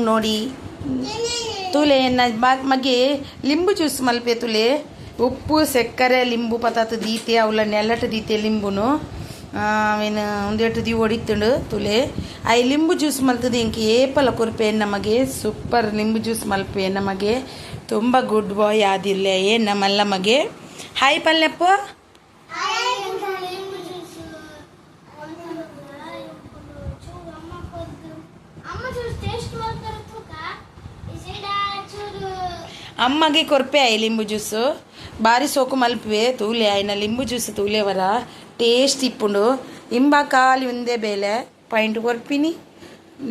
ನೋಡಿ ತುಲೆ ಮಗೆ ಲಿಂಬು ಜ್ಯೂಸ್ ಮಲ್ಪೆ ತುಲೆ ಉಪ್ಪು ಸಕ್ಕರೆ ಲಿಂಬು ಪತಾತ ದೀತೆ ಅವಳ ನೆಲ್ಲಟ ದೀತೆ ಲಿಂಬುನು ಆಮೇಲೆ ಒಂದೆಟ್ಟು ದಿ ಹೊಡಿತುಂಡು ತುಲೆ ಐ ಲಿಂಬು ಜ್ಯೂಸ್ ಮಲ್ತದೆ ಇಂಕ ಏಪಲ ಕೊರ್ಪೆ ನಮಗೆ ಸೂಪರ್ ಲಿಂಬು ಜ್ಯೂಸ್ ಮಲ್ಪೆ ನಮಗೆ ತುಂಬ ಗುಡ್ ಬಾಯ್ ಆದಿಲ್ಲ ಏನು ನಮ್ಮಲ್ಲ ಮಗೆ ಹಾಯ್ ಪಲ್ಲೆಪ್ಪ ಅಮ್ಮಗೆ ಕೊರ್ಪೆ ಆಯ್ ಲಿಂಬು ಜ್ಯೂಸು ಭಾರಿ ಸೋಕು ಮಲ್ಪೆ ತೂಲೆ ಆಯ್ನ ಲಿಂಬು ಜ್ಯೂಸ್ ತೂಲೆವರ ಟೇಸ್ಟ್ ಇಪ್ಪುಂಡು ಇಂಬ ಕಾಲಿ ಒಂದೇ ಬೇಲೆ ಪೈಂಟ್ ಕೊರ್ಪಿನಿ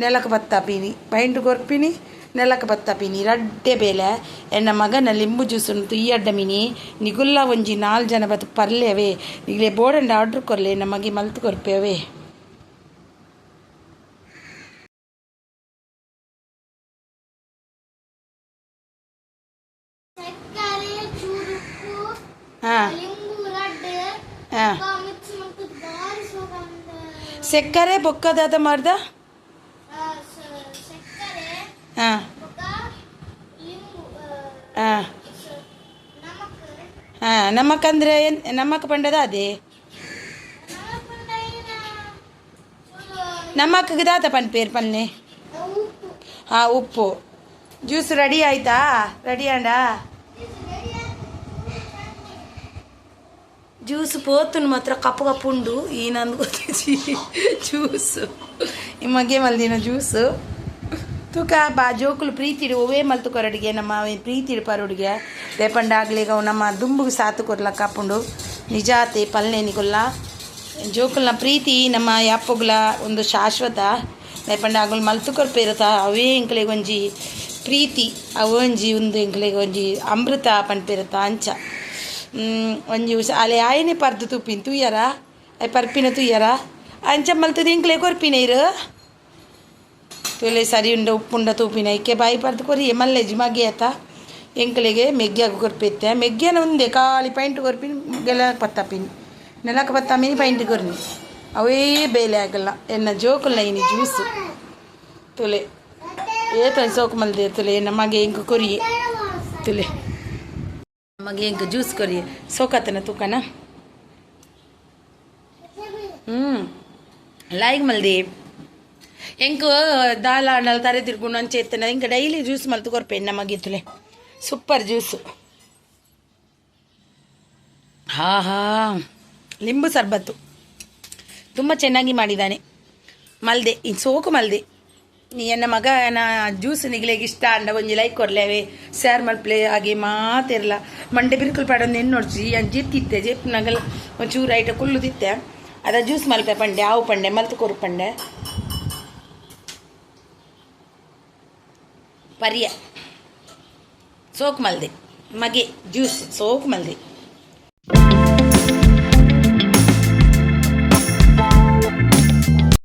ನೆಲಕ್ಕೆ ಬತ್ತಾಪಿನಿ ಪೈಂಟ್ ಕೊರ್ಪಿನಿ ನೆಲಕ್ಕೆ ಬತ್ತಾಪಿನಿ ರಡ್ಡೆ ಬೇಲೆ ಎನ್ನ ಮಗನ ಲಿಂಬು ಜ್ಯೂಸನ್ನು ತುಯ್ಯಡ್ಡ ಮಿನಿ ನಿಗುಲ್ಲ ಒಂಜಿ 4 ಜನ ಬತ್ತು ಪರ್ಲೇವೆ ಈಗಲೇ ಬೋರ್ಡಂಡ ಆರ್ಡ್ರ್ ಕೊರ್ಲೆ ನಮಗೆ ಮಲ್ತು ಕೊರ್ಪೇವೆ ಹಾಂ ಹಾಂ ಸಕ್ಕರೆ ಬೊಕ್ಕದಾದ ಮಾಡ್ದ ಹಾಂ ಹಾಂ ಹಾಂ ನಮಕ್ಕಂದ್ರೆ ನಮಕ್ ಪಂಡದ ಅದೇ ನಮಕ್ಗೆ ದಾತ ಪನ್ ಪೇರು ಪನ್ನೆ ಹಾಂ ಉಪ್ಪು ಜ್ಯೂಸ್ ರೆಡಿ ಆಯ್ತಾ ರೆಡಿ ಆಂಡ ಜ್ಯೂಸ್ ಪೋತುನು ಮಾತ್ರ ಕಪ್ಪು ಕಪ್ಪು ಉಂಡು ಈ ನಂದು ಗೊತ್ತಿಜ್ಜಿ ಜ್ಯೂಸು ಈ ಮಗೆ ಮಲ್ದಿನ ಜ್ಯೂಸು ತೂಕ ಬಾ ಜೋಕುಲು ಪ್ರೀತಿಡು ಒವೇ ಮಲ್ತು ಕೊರಡಿಗೆ ನಮ್ಮ ಪ್ರೀತಿಡು ಪರೋಡಿಗೆ ರೇಪಂಡಾಗ್ಲಿಗ ನಮ್ಮ ದುಂಬುಗೆ ಸಾತು ಕೊರ್ಲ ಕಾಪುಂಡು ನಿಜಾತೆ ಪಲ್ನೇನಿಗೊಲ್ಲ ಜೋಕುಲ್ನ ಪ್ರೀತಿ ನಮ್ಮ ಯಾಪುಗ್ಲ ಒಂದು ಶಾಶ್ವತ ರೇಪಂಡಾಗುಲು ಮಲ್ತು ಕೊರ್ಪೇರತ ಅವೇ ಎಂಕ್ಲೆಗೆ ಒಂಜಿ ಪ್ರೀತಿ ಅವೊಂಜಿ ಒಂದು ಎಂಕ್ಲೆಗೆ ಒಂಜಿ ಅಮೃತ ಪನ್ಪೇರತ ಅಂಚ ಒಂಜಿ ಅಲೆ ಆಯನೆ ಪರ್ದು ತುಪ್ಪಿನ ತುಯ್ಯರ ಅಯ್ ಪರ್ಪಿನ ತುಯ್ಯರ ಅಂಚ ಮಲ್ತದ ಇಂಕ್ಲೆ ಕೊರ್ಪಿನ ಇರು ತುಲೆ ಸರಿ ಉಂಡ ಉಪ್ಪುಂಡ ತೂಪಿನ ಇಕ್ಕೆ ಬಾಯಿ ಪರ್ದು ಕೊರಿ ಮಲ್ಲೆಜಿ ಮಗೆ ಆತ ಎಂಕ್ಲೆಗೆ ಮೆಗ್ಗಿಯಾಗ ಕೊರ್ಪಿತ್ತೆ ಮೆಗ್ಗಿಯನ ಒಂದೇ ಕಾಲಿ ಪೈಂಟ್ ಕೊರ್ಪಿನಿ ಗೆಲ್ಲ ಪತ್ತಾಪಿನಿ ನೆಲಕ್ಕೆ ಪತ್ತಾಮಿನಿ ಪೈಂಟ್ ಕೊರ್ನಿ ಅವೇ ಬೇಲೆ ಆಗಲ್ಲ ಎನ್ನ ಜೋಕುಲ್ಲ ಇನಿ ಜ್ಯೂಸು ತುಲೆ ಏತ ಸೋಕು ಮಲ್ದೆ ತುಲೆ ನಮಗೆ ಇಂಕ ಕೊರಿ ತುಲೆ ನಮಗೆ ಇಂಕ ಜ್ಯೂಸ್ ಕೊರಿ ಸೋಕತನ ತೂಕನ ಲಾಯ್ಗ್ ಮಲ್ದೆ ಎಂಕ ದಾಲ ಹಣ್ಣಲ್ಲಿ ತರೆ ತಿರ್ಕೊಂಡು ಅಂಚೆ ಎತ್ತನ ಇಂಕ ಡೈಲಿ ಜ್ಯೂಸ್ ಮಲ್ತು ಕೊರ್ಪೆ ನಮಗೆ ತುಲೆ ಸೂಪರ್ ಜ್ಯೂಸು ಹಾ ಹಾ ಲಿಂಬು ಸರ್ಬತ್ತು ತುಂಬ ಚೆನ್ನಾಗಿ ಮಾಡಿದ್ದಾನೆ ಮಲ್ದೆ ಈ ಸೋಕು ಮಲ್ದೆ ನೀ ಎನ್ನ ಮಗನ ಜ್ಯೂಸ್ ನಿಗ್ಲೆಗೆ ಇಷ್ಟ ಅಂಡ ಒಂಜಿ ಲೈಕ್ ಕೊರ್ಲೇವೆ ಸ್ಯಾರ್ ಮಲ್ಪ್ಲೆ ಹಾಗೆ ಮಾತಿರಲ್ಲ ಮಂಡೆ ಬಿರುಕುಲು ಪಾಡೊಂದು ಎಣ್ಣು ನೋಡ್ಸಿ ಜಿಪ್ತಿತ್ತೆ ಜಿಪ್ ನಗಲ್ ಒಂಚೂರು ಐಟ ಕುಳ್ಳು ತಿತ್ತೆ ಅದ ಜ್ಯೂಸ್ ಮಲ್ಪೆ ಪಂಡೆ ಆವು ಪಂಡೆ ಮಲ್ತು ಕೊರು ಪಂಡೆ ಪರಿಯ ಸೋಕು ಮಲ್ದೆ ಮಗೆ ಜ್ಯೂಸ್ ಸೋಕು ಮಲ್ದೆ